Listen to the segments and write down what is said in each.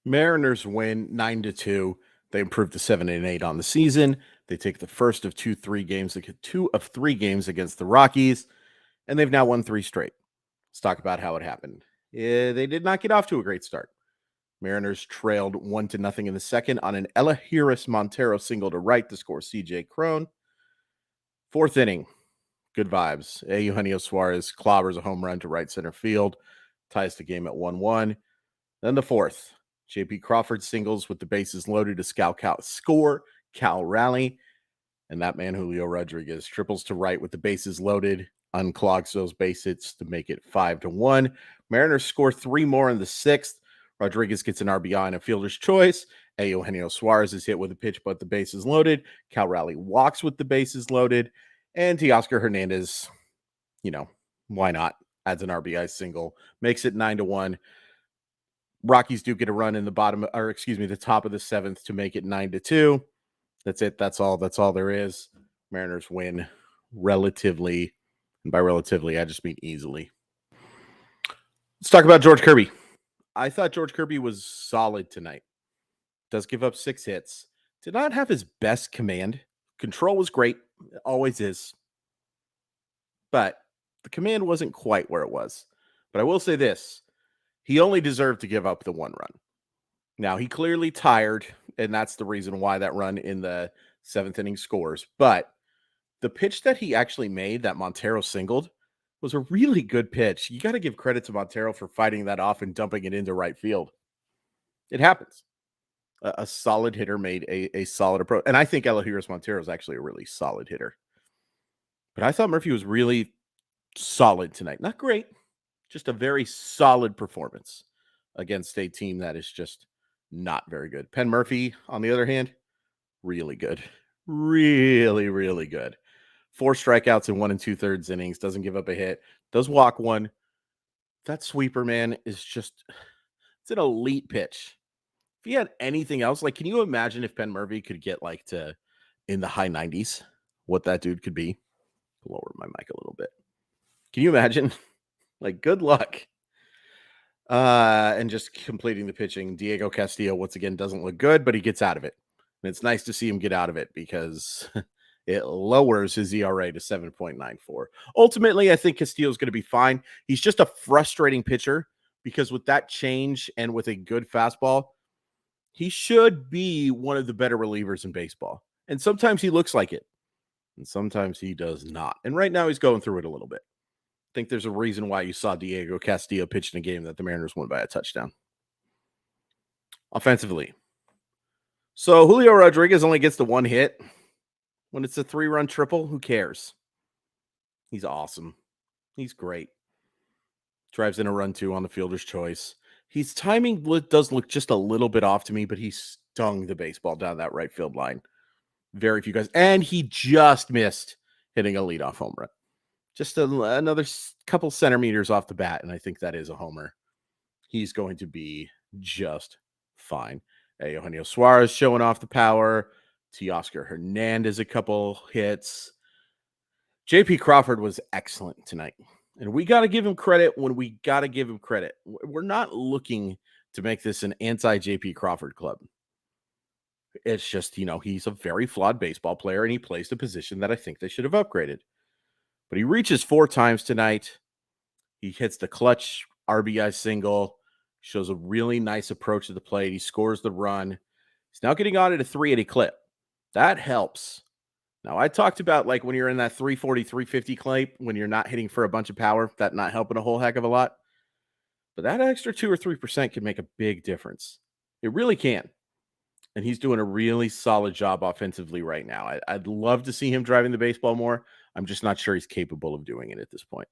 Mariners win 9-2. They improve to 7-8 on the season. They take the first of two of three games against the Rockies, and they've now won three straight. Let's talk about how it happened. They did not get off to a great start. Mariners trailed 1-0 in the second on an Elahiris Montero single to right to score CJ Crone. Fourth inning, good vibes. Eugenio Suarez clobbers a home run to right center field, ties the game at 1-1. Then the fourth, JP Crawford singles with the bases loaded to score Cal Raleigh. And that man, Julio Rodriguez, triples to right with the bases loaded, unclogs those base hits to make it 5-1. Mariners score three more in the sixth. Rodriguez gets an RBI and a fielder's choice. Eugenio Suarez is hit with a pitch, but the bases loaded. Cal Raleigh walks with the bases loaded. And Teoscar Hernandez, why not? Adds an RBI single, makes it 9-1. Rockies do get a run in the top of the seventh to make it 9-2. That's it. That's all there is. Mariners win relatively, and by relatively, I just mean easily. Let's talk about George Kirby. I thought George Kirby was solid tonight. Does give up 6 hits. Did not have his best command. Control was great. It always is. But the command wasn't quite where it was. But I will say this. He only deserved to give up the one run. Now, he clearly tired, and that's the reason why that run in the 7th inning scores. But the pitch that he actually made, that Montero singled, was a really good pitch. You got to give credit to Montero for fighting that off and dumping it into right field. It happens. A solid hitter made a solid approach. And I think Elahiris Montero is actually a really solid hitter. But I thought Murphy was really solid tonight. Not great, just a very solid performance against a team that is just not very good. Penn Murphy, on the other hand, really good. Really, really good. 4 strikeouts in 1 2/3 innings. Doesn't give up a hit. Does walk one. That sweeper, man, is just, it's an elite pitch. If he had anything else, can you imagine if Penn Murphy could get to in the high 90s, what that dude could be? Lower my mic a little bit. Can you imagine? Good luck. And just completing the pitching. Diego Castillo, once again, doesn't look good, but he gets out of it. And it's nice to see him get out of it because it lowers his ERA to 7.94. Ultimately, I think Castillo is going to be fine. He's just a frustrating pitcher because with that change and with a good fastball, he should be one of the better relievers in baseball. And sometimes he looks like it, and sometimes he does not. And right now he's going through it a little bit. I think there's a reason why you saw Diego Castillo pitch in a game that the Mariners won by a touchdown. Offensively. So Julio Rodriguez only gets the 1 hit. When it's a 3-run triple, who cares? He's awesome. He's great. Drives in a run 2 on the fielder's choice. His timing does look just a little bit off to me, but he stung the baseball down that right field line. Very few guys. And he just missed hitting a leadoff home run. Just another couple centimeters off the bat, and I think that is a homer. He's going to be just fine. Eugenio Suarez showing off the power. Teoscar Hernandez a couple hits. JP Crawford was excellent tonight. And we got to give him credit when we got to give him credit. We're not looking to make this an anti-JP Crawford club. It's just, he's a very flawed baseball player, and he plays the position that I think they should have upgraded. But he reaches 4 times tonight. He hits the clutch RBI single, shows a really nice approach to the plate. He scores the run. He's now getting on at a 380 clip. That helps. Now, I talked about when you're in that 340, 350 clip, when you're not hitting for a bunch of power, that not helping a whole heck of a lot. But that extra 2 or 3% can make a big difference. It really can. And he's doing a really solid job offensively right now. I'd love to see him driving the baseball more. I'm just not sure he's capable of doing it at this point.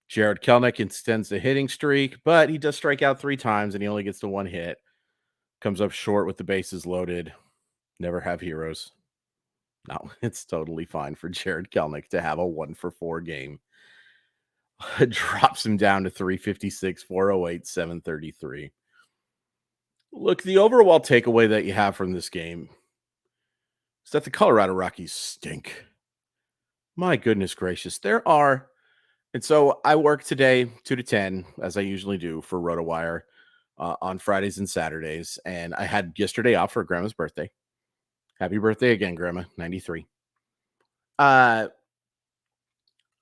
Jared Kelenic extends the hitting streak, but he does strike out 3 times, and he only gets the 1 hit. Comes up short with the bases loaded. Never have heroes. No, it's totally fine for Jared Kelenic to have a 1-for-4 game. Drops him down to 356, 408, 733. Look, the overall takeaway that you have from this game is that the Colorado Rockies stink. My goodness gracious. And so I work today 2 to 10, as I usually do for RotoWire on Fridays and Saturdays. And I had yesterday off for Grandma's birthday. Happy birthday again, Grandma, 93. Uh,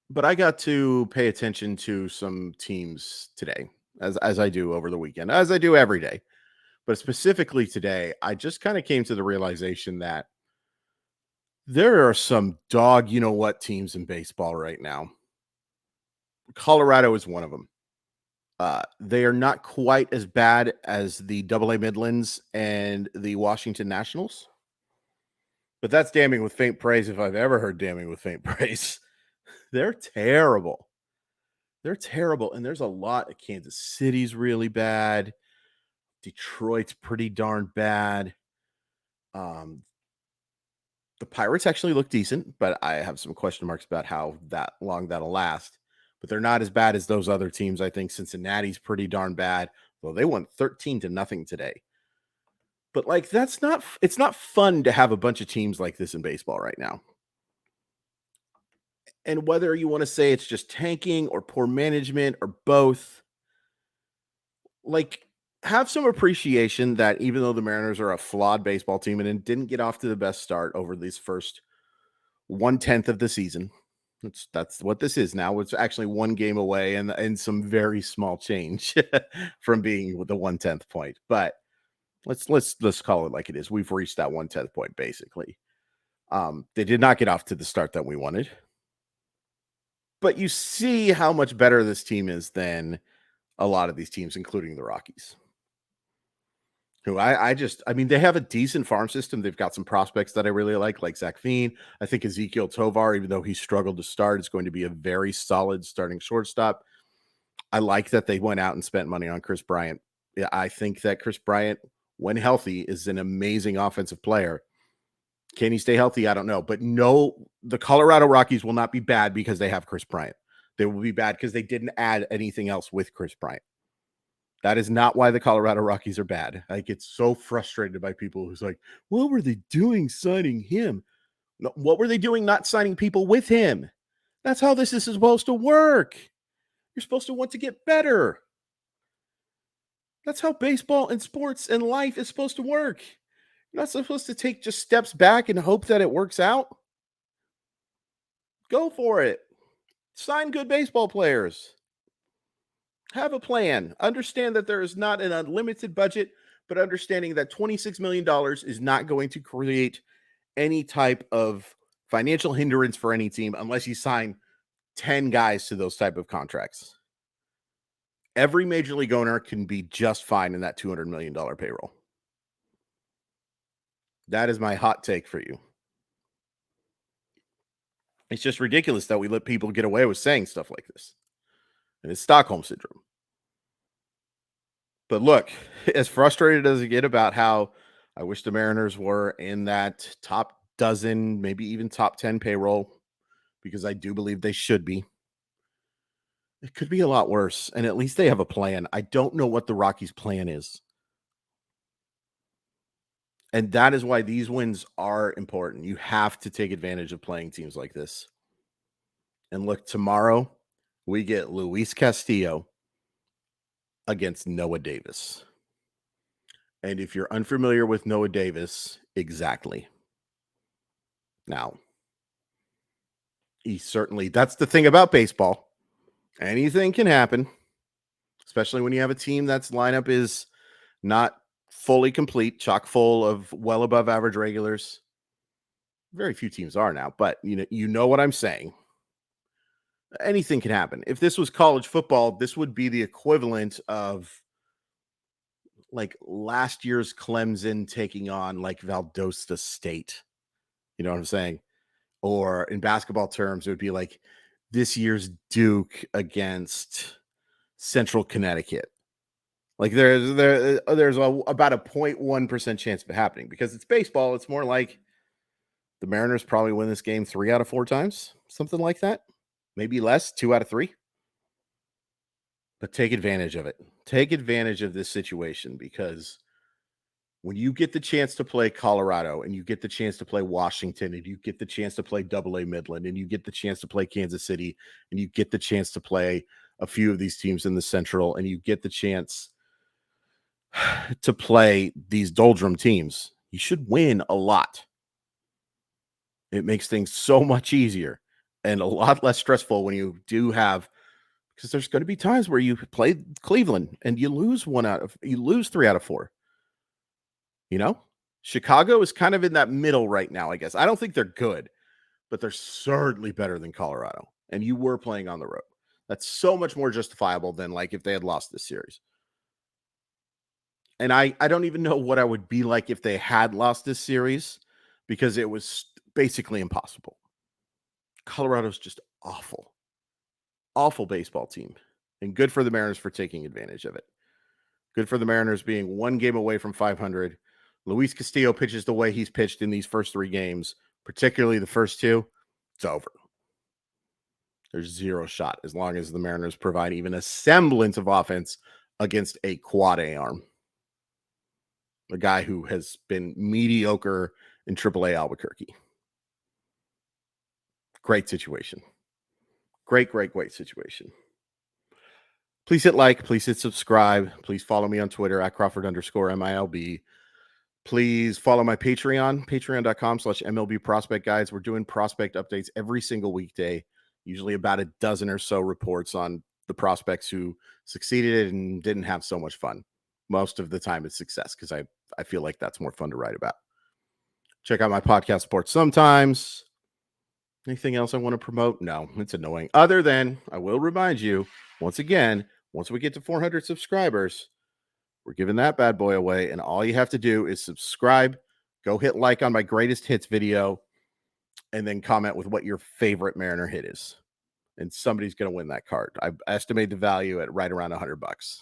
but I got to pay attention to some teams today, as I do over the weekend, as I do every day. But specifically today, I just kind of came to the realization that there are some dog, you know what, teams in baseball right now. Colorado is one of them. They are not quite as bad as the Double-A Midlands and the Washington Nationals, but that's damning with faint praise if I've ever heard damning with faint praise. They're terrible. They're terrible, and there's a lot. Kansas City's really bad. Detroit's pretty darn bad. The Pirates actually look decent, but I have some question marks about how that long that'll last. But they're not as bad as those other teams. I think Cincinnati's pretty darn bad. Well, they won 13-0 today. But like it's not fun to have a bunch of teams like this in baseball right now. And whether you want to say it's just tanking or poor management or both, like have some appreciation that even though the Mariners are a flawed baseball team and didn't get off to the best start over these first 1/10 of the season. That's what this is now. It's actually one game away and some very small change from being with the 1/10 point. But let's call it like it is. We've reached that 1/10 point basically. They did not get off to the start that we wanted. But you see how much better this team is than a lot of these teams, including the Rockies. Who I mean, they have a decent farm system. They've got some prospects that I really like Zach Veen. I think Ezekiel Tovar, even though he struggled to start, is going to be a very solid starting shortstop. I like that they went out and spent money on Chris Bryant. Yeah, I think that Chris Bryant, when healthy, is an amazing offensive player. Can he stay healthy? I don't know. But no, the Colorado Rockies will not be bad because they have Chris Bryant. They will be bad because they didn't add anything else with Chris Bryant. That is not why the Colorado Rockies are bad. I get so frustrated by people who's like, what were they doing signing him? No, what were they doing not signing people with him? That's how this is supposed to work. You're supposed to want to get better. That's how baseball and sports and life is supposed to work. You're not supposed to take just steps back and hope that it works out. Go for it. Sign good baseball players. Have a plan. Understand that there is not an unlimited budget, but understanding that $26 million is not going to create any type of financial hindrance for any team unless you sign 10 guys to those type of contracts. Every major league owner can be just fine in that $200 million payroll. That is my hot take for you. It's just ridiculous that we let people get away with saying stuff like this. And it's Stockholm Syndrome. But look, as frustrated as I get about how I wish the Mariners were in that top dozen, maybe even top 10 payroll, because I do believe they should be. It could be a lot worse, and at least they have a plan. I don't know what the Rockies' plan is. And that is why these wins are important. You have to take advantage of playing teams like this. And look, tomorrow we get Luis Castillo against Noah Davis. And if you're unfamiliar with Noah Davis, exactly. Now, that's the thing about baseball. Anything can happen, especially when you have a team that's lineup is not fully complete, chock full of well above average regulars. Very few teams are now, but you know what I'm saying. Anything can happen. If this was college football, this would be the equivalent of like last year's Clemson taking on like Valdosta State. You know what I'm saying? Or in basketball terms, it would be like this year's Duke against Central Connecticut. Like there's about a 0.1% chance of it happening because it's baseball. It's more like the Mariners probably win this game 3 out of 4 times, something like that. Maybe less, 2 out of 3. But take advantage of it. Take advantage of this situation because when you get the chance to play Colorado and you get the chance to play Washington and you get the chance to play Double-A Midland and you get the chance to play Kansas City and you get the chance to play a few of these teams in the Central and you get the chance to play these doldrum teams. You should win a lot. It makes things so much easier and a lot less stressful when you do have, because there's going to be times where you play Cleveland and you lose 3 out of 4. You know? Chicago is kind of in that middle right now, I guess. I don't think they're good, but they're certainly better than Colorado. And you were playing on the road. That's so much more justifiable than like if they had lost this series. And I don't even know what I would be like if they had lost this series because it was basically impossible. Colorado's just awful. Awful baseball team. And good for the Mariners for taking advantage of it. Good for the Mariners being 1 game away from 500. Luis Castillo pitches the way he's pitched in these first 3 games, particularly the first 2. It's over. There's 0 shot as long as the Mariners provide even a semblance of offense against a quad A arm. A guy who has been mediocre in AAA Albuquerque. Great situation. Great situation. Please hit like. Please hit subscribe. Please follow me on Twitter at Crawford_MILB. Please follow my Patreon, patreon.com/MLB Prospect Guides. We're doing prospect updates every single weekday, usually about a dozen or so reports on the prospects who succeeded and didn't have so much fun. Most of the time it's success because I feel like that's more fun to write about. Check out my podcast Sports Sometimes. Anything else I want to promote? No, it's annoying. Other than I will remind you, once again, once we get to 400 subscribers, we're giving that bad boy away. And all you have to do is subscribe, go hit like on my greatest hits video, and then comment with what your favorite Mariner hit is. And somebody's going to win that card. I estimate the value at right around $100.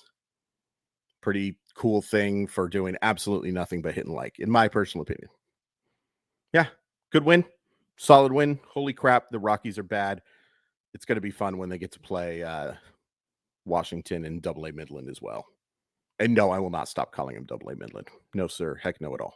Pretty cool thing for doing absolutely nothing but hitting like, in my personal opinion. Yeah, good win. Solid win. Holy crap, the Rockies are bad. It's going to be fun when they get to play Washington and AA Midland as well. And no, I will not stop calling him AA Midland. No, sir. Heck no at all.